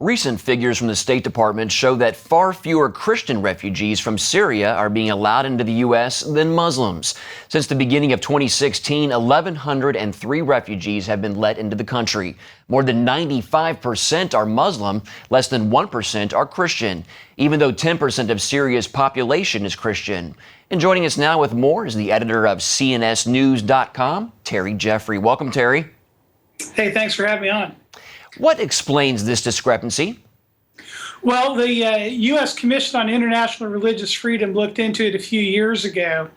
Recent figures from the State Department show that far fewer Christian refugees from Syria are being allowed into the U.S. than Muslims. Since the beginning of 2016, 1,103 refugees have been let into the country. More than 95% are Muslim, less than 1% are Christian, even though 10% of Syria's population is Christian. And joining us now with more is the editor of CNSnews.com, Terry Jeffrey. Welcome, Terry. Hey, thanks for having me on. What explains this discrepancy? Well, the U.S. Commission on International Religious Freedom looked into it a few years ago.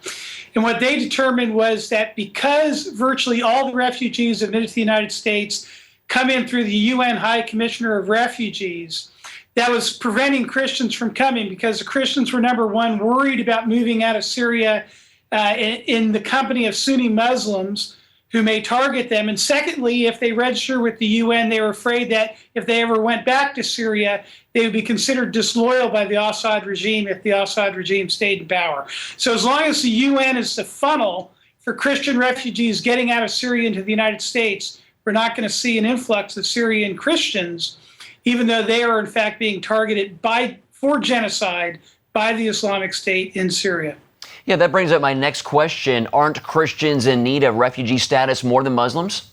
And what they determined was that because virtually all the refugees admitted to the United States come in through the UN High Commissioner of Refugees, that was preventing Christians from coming because the Christians were, number one, worried about moving out of Syria in the company of Sunni Muslims who may target them. And secondly, if they register with the UN, they were afraid that if they ever went back to Syria, they would be considered disloyal by the Assad regime if the Assad regime stayed in power. So as long as the UN is the funnel for Christian refugees getting out of Syria into the United States, we're not going to see an influx of Syrian Christians, even though they are in fact being targeted for genocide by the Islamic State in Syria. Yeah, that brings up my next question. Aren't Christians in need of refugee status more than Muslims?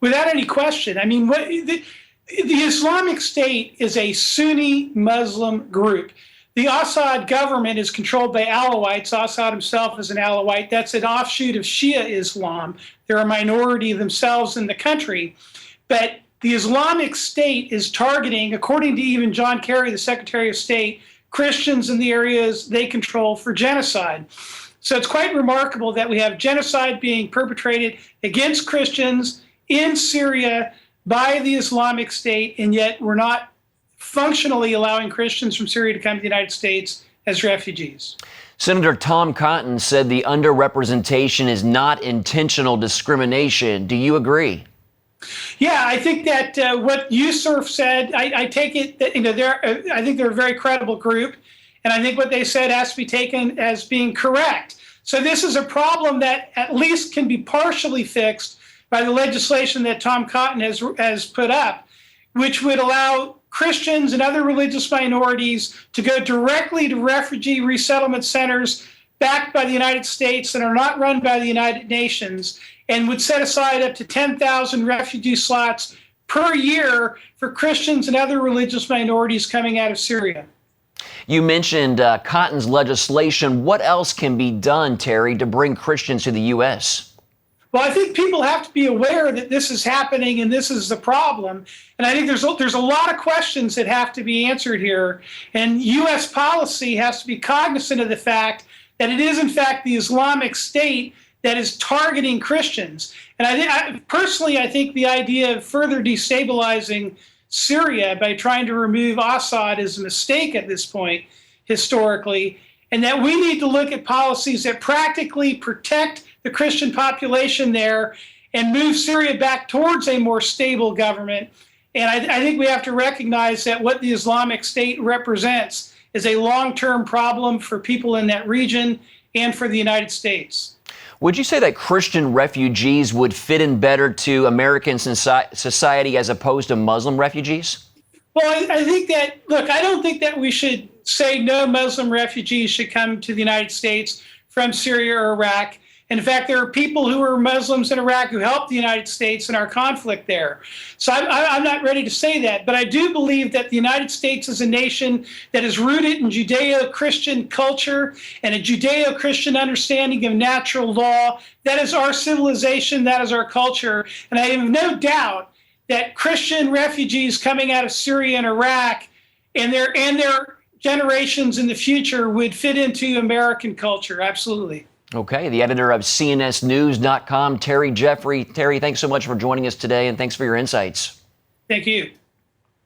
Without any question. I mean, the Islamic State is a Sunni Muslim group. The Assad government is controlled by Alawites. Assad himself is an Alawite. That's an offshoot of Shia Islam. They're a minority themselves in the country. But the Islamic State is targeting, according to even John Kerry, the Secretary of State, Christians in the areas they control for genocide. So it's quite remarkable that we have genocide being perpetrated against Christians in Syria by the Islamic State, and yet we're not functionally allowing Christians from Syria to come to the United States as refugees. Senator Tom Cotton said the underrepresentation is not intentional discrimination. Do you agree? Yeah, I think that what USCIRF said, I take it that I think they're a very credible group, and I think what they said has to be taken as being correct. So this is a problem that at least can be partially fixed by the legislation that Tom Cotton has put up, which would allow Christians and other religious minorities to go directly to refugee resettlement centers backed by the United States that are not run by the United Nations, and would set aside up to 10,000 refugee slots per year for Christians and other religious minorities coming out of Syria. You mentioned Cotton's legislation. What else can be done, Terry, to bring Christians to the U.S.? Well, I think people have to be aware that this is happening and this is the problem. And I think there's a lot of questions that have to be answered here. And U.S. policy has to be cognizant of the fact that it is, in fact, the Islamic State that is targeting Christians. And I think the idea of further destabilizing Syria by trying to remove Assad is a mistake at this point, historically, and that we need to look at policies that practically protect the Christian population there and move Syria back towards a more stable government. And I think we have to recognize that what the Islamic State represents is a long-term problem for people in that region and for the United States. Would you say that Christian refugees would fit in better to American society as opposed to Muslim refugees? Well, I think that, look, I don't think that we should say no Muslim refugees should come to the United States from Syria or Iraq. In fact, there are people who are Muslims in Iraq who helped the United States in our conflict there. So I'm not ready to say that. But I do believe that the United States is a nation that is rooted in Judeo-Christian culture and a Judeo-Christian understanding of natural law. That is our civilization. That is our culture. And I have no doubt that Christian refugees coming out of Syria and Iraq and their generations in the future would fit into American culture. Absolutely. Okay, the editor of CNSnews.com, Terry Jeffrey. Terry, thanks so much for joining us today, and thanks for your insights. Thank you.